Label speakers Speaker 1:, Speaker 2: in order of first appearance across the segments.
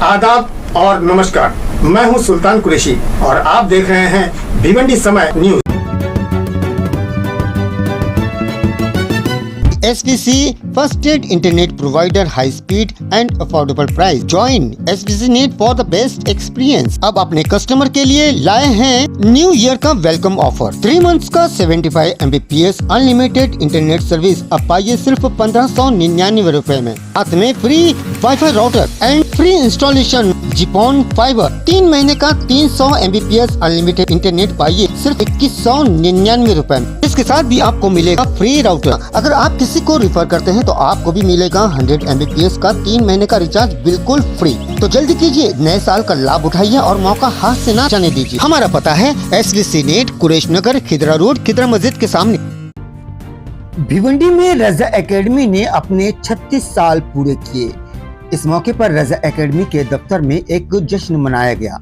Speaker 1: आदाब और नमस्कार, मैं हूं सुल्तान कुरैशी और आप देख रहे हैं भिवंडी समय news.
Speaker 2: SVC First Rate Internet Provider, High Speed and Affordable Price. Join SVC Net for the best experience. अब अपने कस्टमर के लिए लाए हैं न्यू ईयर का वेलकम ऑफर। 3 मंथ्स का 75 Mbps अनलिमिटेड इंटरनेट सर्विस अब पाइए सिर्फ 1599 रुपए में। साथ में free WiFi router and free installation GPON fibre. 3 महीने का 300 Mbps अनलिमिटेड इंटरनेट पाइए सिर्फ 2199 रुपए में। इसके साथ भी आपको मिलेगा फ्री राउटर। अगर आप किसी को रिफर करते हैं तो आपको भी मिलेगा 100 Mbps का 3 महीने का रिचार्ज बिल्कुल फ्री। तो जल्दी कीजिए, नए साल का लाभ उठाइए और मौका हाथ से ना जाने दीजिए। हमारा पता है SVC नेट, कुरैश नगर, खिदरा रोड, खिदरा मस्जिद के सामने। भिवंडी में रजा एकेडमी ने अपने 36 साल पूरे किए। इस मौके पर रजा एकेडमी के दफ्तर में एक जश्न मनाया गया।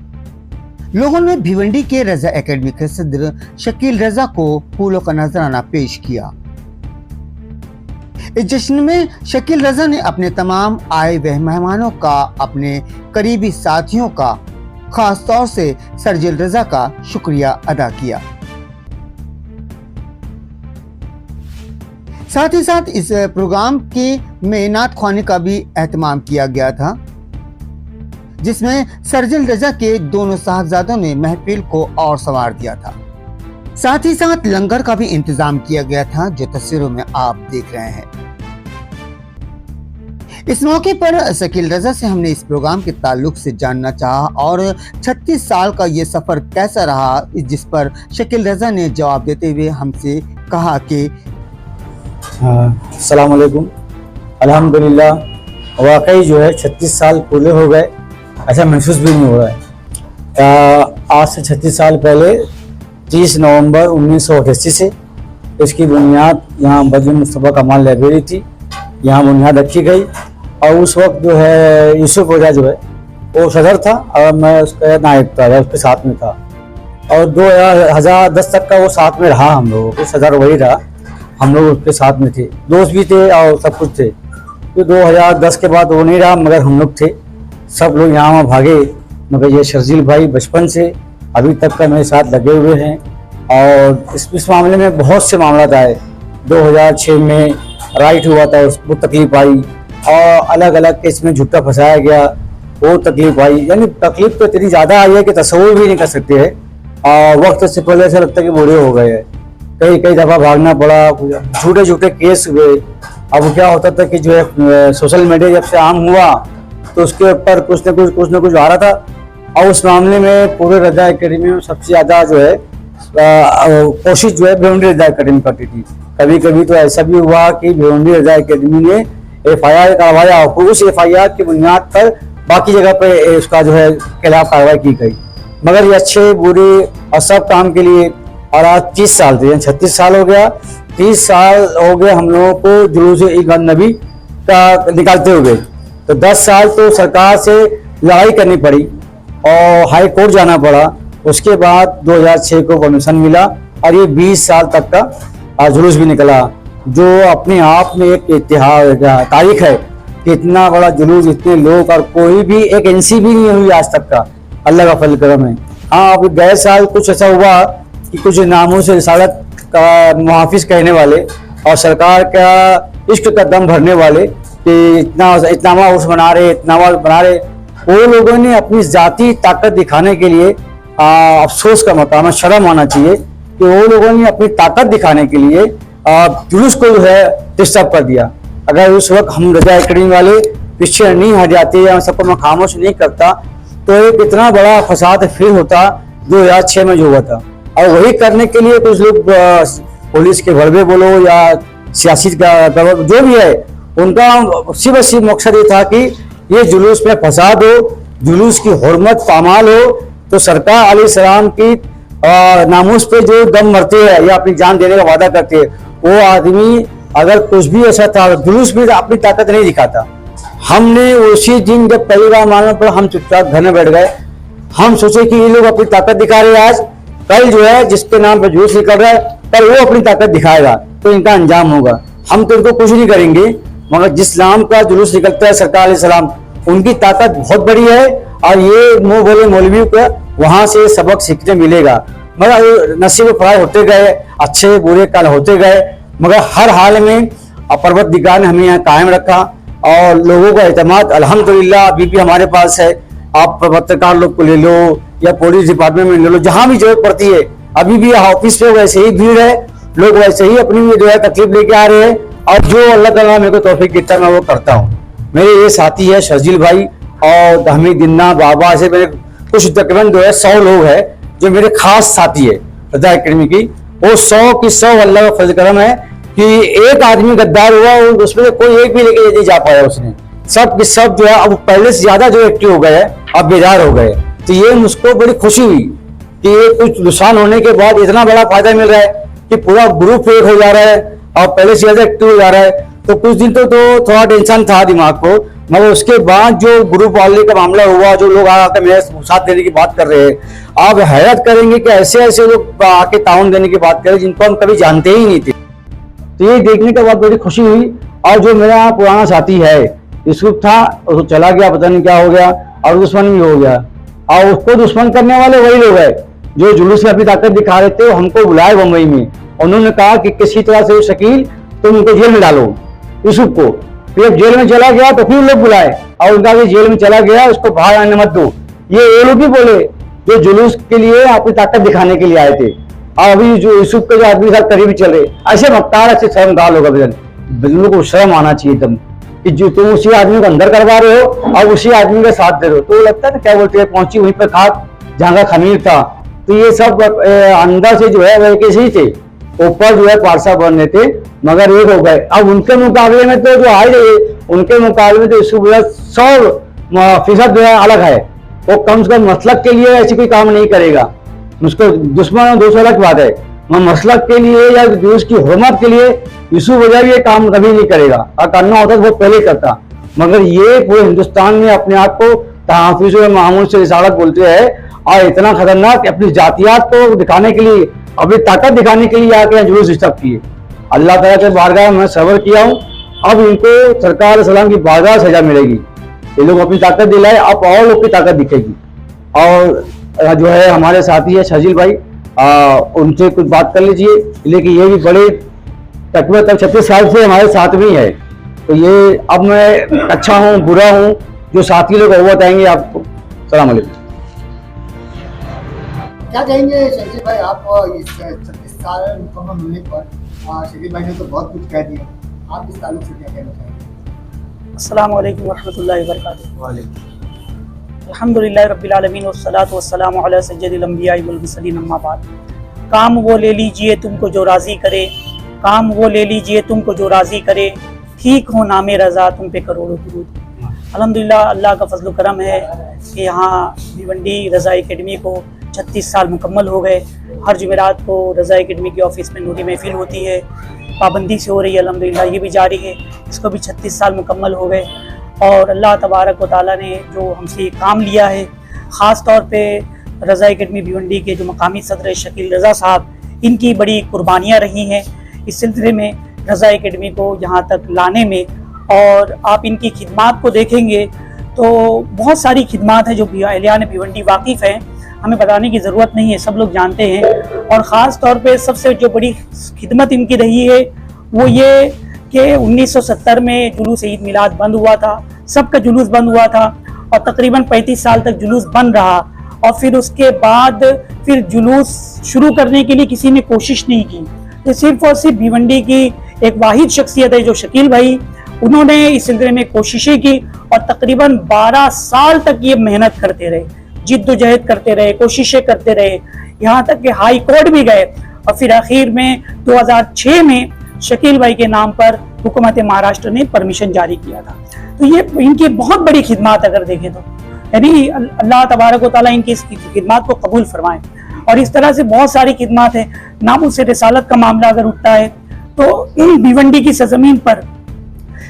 Speaker 2: लोगों ने भिवंडी के रजा एकेडमी के सदर शकील रजा को फूलों का नजराना पेश किया। इस जश्न में शकील रजा ने अपने तमाम आए हुए मेहमानों का, अपने करीबी साथियों का, खास तौर से सरजिल रजा का शुक्रिया अदा किया। साथ ही साथ इस प्रोग्राम के में नात ख्वानी का भी एहतमाम किया गया था, जिसमें सरजिल रजा के दोनों साहबजादों ने महफिल को और संवार दिया था। साथ ही साथ लंगर का भी इंतजाम किया गया था, जो तस्वीरों में आप देख रहे हैं। इस मौके पर शकील रजा से हमने इस प्रोग्राम के ताल्लुक से जानना चाहा और 36 साल का ये सफर कैसा रहा, जिस पर शकील रजा ने जवाब देते हुए हमसे कहा कि
Speaker 3: अस्सलाम वालेकुम। अल्हम्दुलिल्लाह, वाकई जो है 36 साल पूरे हो गए, ऐसा महसूस भी नहीं हो रहा है। आज से 36 साल पहले 30 नवंबर 1988 से इसकी बुनियाद यहाँ बदरुल मुस्तफ़ा कमाल लाइब्रेरी थी, यहाँ बुनियाद रखी गई। और उस वक्त जो है यूसुफ रजा जो है वो सदर था और मैं उसका नायब था, उसके साथ में था। और 2010 तक का वो साथ में रहा, हम लोगों को सदर वही रहा, हम लोग उसके साथ में थे, दोस्त भी थे और सब कुछ थे। तो 2010 के बाद वो नहीं रहा, मगर हम लोग थे, सब लोग यहाँ वहाँ भागे। मगर ये शर्जील भाई बचपन से अभी तक का मेरे साथ लगे हुए हैं। और इस मामले में बहुत से मामला आए। 2006 में राइट हुआ था, उसको तकलीफ आई, और अलग अलग केस में झूठा फंसाया गया, वो तकलीफ आई। यानी तकलीफ तो इतनी ज़्यादा आई है कि तस्वुर भी नहीं कर सकते हैं। और वक्त से पहले ऐसा लगता है कि बूढ़े हो गए हैं। कई दफ़ा भागना पड़ा, झूठे झूठे केस हुए। अब क्या होता था कि जो है सोशल मीडिया जब से आम हुआ तो उसके ऊपर कुछ न कुछ आ रहा था। और उस मामले में पूरे रजा एकेडमी में सबसे ज़्यादा जो है कोशिश जो है भिवंडी रजा एकेडमी करती थी। कभी कभी तो ऐसा भी हुआ कि भिवंडी रजा एकेडमी ने FIR करवाया, उस FIR की बुनियाद पर बाकी जगह पे उसका जो है खिलाफ कार्रवाई की गई। मगर ये अच्छे बुरे और सब काम के लिए। और आज 30 साल थे, 36 साल हो गया, 30 साल हो गए हम लोगों को जुलूस ईद नबी का निकालते हुए। तो 10 साल तो सरकार से लड़ाई करनी पड़ी और हाई कोर्ट जाना पड़ा। उसके बाद 2006 को परमिशन मिला और ये 20 साल तक का जुलूस भी निकला, जो अपने आप में एक इतिहास तारीख है कि इतना बड़ा जुलूस, इतने लोग, और कोई भी एक NC भी नहीं हुई आज तक का। अल्लाह का फजल करम है। हाँ, अब गए साल कुछ ऐसा हुआ कि कुछ नामों से रिसालत का मुहाफिज कहने वाले और सरकार का इश्क का दम भरने वाले कि इतना उस बना रहे, इतना बना रहे, वो लोगों ने अपनी जाती ताकत दिखाने के लिए अफसोस का मकाम है, शर्म आना चाहिए कि वो लोगों ने अपनी ताकत दिखाने के लिए जुलूस को जो है डिस्टर्ब कर दिया। अगर उस वक्त हम रजा एकेडमी वाले पीछे नहीं हट जाते या सबको मैं खामोश नहीं करता तो एक इतना बड़ा फसाद फिर होता 2006 में जो हुआ था। और वही करने के लिए कुछ लोग पुलिस के भड़वे बोलो या सियासी का जो भी है, उनका सिर्फ मकसद ये था कि ये जुलूस में फसाद हो, जुलूस की हुर्मत पामाल हो। तो सरकार अलैहिस्सलाम की नामूस पे जो दम मरते हैं या अपनी जान देने का वादा करते हैं, वो आदमी अगर कुछ भी ऐसा था, जुलूस भी अपनी ताकत नहीं दिखाता। हमने उसी दिन जब पहली बार मालूम पड़ा, हम चुपचाप घर में बैठ गए। हम सोचे कि ये लोग अपनी ताकत दिखा रहे हैं, आज कल जो है जिसके नाम पर जुलूस निकल रहा है, कल वो अपनी ताकत दिखाएगा तो इनका अंजाम होगा। हम तो इनको कुछ नहीं करेंगे, मगर जिस नाम का जुलूस निकलता है सरकार अलैहिस्सलाम, उनकी ताकत बहुत बड़ी है और ये मुंह बोले मौलवी को वहां से सबक सीखने मिलेगा। मगर नसीब फरार होते गए, अच्छे बुरे कल होते गए, मगर हर हाल में परवरदिगार ने हमें यहाँ कायम रखा और लोगों का एतमाद अल्हम्दुलिल्लाह अभी भी हमारे पास है। आप पत्रकार लोग को ले लो या पुलिस डिपार्टमेंट में ले लो, जहां भी जरूरत पड़ती है अभी भी ऑफिस पे वैसे ही भीड़ है, लोग वैसे ही अपनी जो है तकलीफ लेके आ रहे हैं और जो अल्लाह ताला मेरे को तौफीक देता है मैं वो करता हूँ। मेरे ये साथी है शर्जील भाई और हमीद दिन्ना बाबा से मेरे कुछ तकरीबन जो है 100 लोग हैं जो मेरे खास साथी है रजा एकेडमी की। वो 100 की 100 अल्लाह का फजल करम है कि एक आदमी गद्दार हुआ उसमें से कोई एक भी लेके नहीं जा पाया उसने। सब के सब जो है अब पहले से ज्यादा जो एक्टिव हो गए अब बेदार हो गए। तो ये मुझको बड़ी खुशी हुई कि ये कुछ नुकसान होने के बाद इतना बड़ा फायदा मिल रहा है कि पूरा ग्रुप एक हो जा रहा है और पहले से ज्यादा एक्टिव हो जा रहा है। तो कुछ दिन तो थोड़ा टेंशन था दिमाग को, मगर उसके बाद जो ग्रुप वाले का मामला हुआ, जो लोग आकर मेरे साथ देने की बात कर रहे हैं, आप हैरत करेंगे कि ऐसे ऐसे लोग आके ताउन देने की बात करें जिनको हम कभी जानते ही नहीं थे। तो ये देखने के बाद बड़ी खुशी हुई। और जो मेरा पुराना साथी है यूसुफ था, वो चला गया, पता नहीं क्या हो गया, और दुश्मन भी हो गया। और उसको दुश्मन करने वाले वही लोग हैं जो जुलूस में अपनी ताकत दिखा रहे थे। हमको बुलाए बम्बई में, उन्होंने कहा कि किसी तरह से शकील तुम उनको जेल में डालो यूसुफ को। फिर जेल में चला गया तो फिर लोग बुलाए और उनका जेल में चला गया, उसको बाहर आने मत दो। ये लोग ही बोले जो जुलूस के लिए अपनी ताकत दिखाने के लिए आए थे। और अभी जो यूसुफ के जो आदमी साथ करीबी चल रहे, ऐसे मक्कार ऐसे शर्मदार लोग बिल्कुल को शर्म आना चाहिए एकदम कि जो तुम उसी आदमी को अंदर करवा रहे हो और उसी आदमी का साथ दे रहे हो। तो लगता है ना क्या बोलते हैं, पहुंची वहीं पर खाक जहां का खमीर था। तो ये सब अंदर से जो है वह कैसे ही थे, ऊपर जो है पारसा बन रहे थे मगर एक हो गए। अब उनके मुकाबले में तो जो आए उनके मुकाबले में तो 100% जो है अलग है। वो कम से कम मसलक के लिए ऐसे कोई काम नहीं करेगा। उसको दुश्मन 200 अलग बात है, मसलक के लिए या देश की हुर्मत के लिए यूसुफ वजह भी ये काम कभी नहीं करेगा। और करना होता तो वो पहले करता, मगर ये पूरे हिंदुस्तान में अपने आप को तहफ़्फ़ुज़ व मामूल से रिसालत बोलते हैं और इतना खतरनाक अपनी जातियात को दिखाने के लिए, अपनी ताकत दिखाने के लिए आके जुलूस डिस्टर्ब किए। अल्लाह ताला के बारगाह में सबर किया हूँ, अब इनको सरकार सलाम की बारगाह सजा मिलेगी। ये लोग अपनी ताकत दिलाए, अब और लोग की ताकत दिखेगी। और जो है हमारे साथी है शर्जील भाई, उनसे कुछ बात कर लीजिए, लेकिन ये भी बड़े तकरीबन तक 36 साल से हमारे साथ में है। तो ये अब मैं अच्छा हूँ बुरा हूँ, जो साथी लोग वो बताएंगे आपको। सलाम अलैकुम।
Speaker 1: क्या कहेंगे शर्जील भाई आप इस 36 साल मुकम्मल होने पर? शर्जील भाई ने तो बहुत कुछ कह दिया, आप इस ताल्लुक से क्या कहना चाहेंगे?
Speaker 4: अस्सलाम वालेकुम वरहमतुल्लाहि वबरकातुहू। अल्हम्दुलिल्लाहि रब्बिल आलमीन वस्सलातु वस्सलामु अला सय्यिदिल अंबिया'i वल मुरसलीन अम्मा बाद। काम वो ले लीजिए तुमको जो राजी करे, काम वो ले लीजिए तुमको जो राजी करे, ठीक हो नामे रजा तुम पे करोड़ों दुरूद। अल्हम्दुलिल्लाह अल्लाह का फजल करम है कि यहाँ भिवंडी रज़ा एकेडमी को 36 साल मुकम्मल हो गए। हर जुमेरात को रज़ा एकेडमी के ऑफिस में नूरी महफिल होती है, पाबंदी से हो रही है, अल्हम्दुलिल्लाह ये भी जारी है। इसको भी 36 साल मुकम्मल हो गए और अल्लाह तबारक व तआला ने जो हमसे ये काम लिया है, ख़ास तौर पे रज़ा एकेडमी भिवंडी के जो मकामी सदर शकील रज़ा साहब, इनकी बड़ी कुर्बानियाँ रही हैं इस सिलसिले में रज़ा एकेडमी को यहाँ तक लाने में। और आप इनकी खिदमात को देखेंगे तो बहुत सारी खिदमात हैं जो अहलियान भिवंडी वाकिफ़ हैं, हमें बताने की ज़रूरत नहीं है, सब लोग जानते हैं। और ख़ास तौर पे सबसे जो बड़ी खिदमत इनकी रही है वो ये कि 1970 में जुलूस ईद मिलाद बंद हुआ था, सबका जुलूस बंद हुआ था और तकरीबन 35 साल तक जुलूस बंद रहा। और फिर उसके बाद फिर जुलूस शुरू करने के लिए किसी ने कोशिश नहीं की। तो सिर्फ और सिर्फ भिवंडी की एक वाहिद शख्सियत है जो शकील भाई, उन्होंने इस सिलसिले में कोशिशें की और तकरीबन 12 साल तक ये मेहनत करते रहे, जिद्दोजहद करते रहे, कोशिशें करते रहे, यहाँ तक कि हाई कोर्ट भी गए। और फिर आखिर में 2006 में शकील भाई के नाम पर हुकूमत महाराष्ट्र ने परमिशन जारी किया था। तो ये इनकी बहुत बड़ी खिदमत अगर देखें तो, यानी अल्लाह तबारक व तआला इनकी इस खिदमत को कबूल फरमाए। और इस तरह से बहुत सारी खिदमत है। नामुस रिसालत का मामला अगर उठता है तो भिवंडी की सरजमीन पर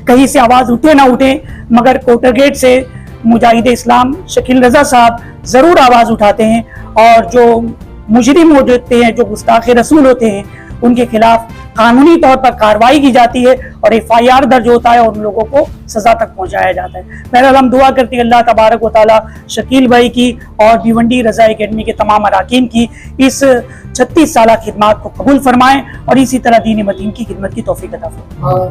Speaker 4: कहीं से आवाज़ उठे ना उठे, मगर कोटरगेट से मुजाहिद इस्लाम शकील रज़ा साहब ज़रूर आवाज़ उठाते हैं और जो मुजरिम होते हैं, जो गुस्ताख रसूल होते हैं, उनके खिलाफ कानूनी तौर पर कार्रवाई की जाती है और FIR दर्ज होता है और उन लोगों को सजा तक पहुंचाया जाता है। बहरहाल हम दुआ करते हैं अल्लाह तबारक व तआला शकील भाई की और भिवंडी रज़ा एकेडमी के तमाम अराकीन की इस 36 साल खिदमत को कबूल फरमाएं और इसी तरह दीन मतीन की खिदमत की तौफीक अता फरमाएं।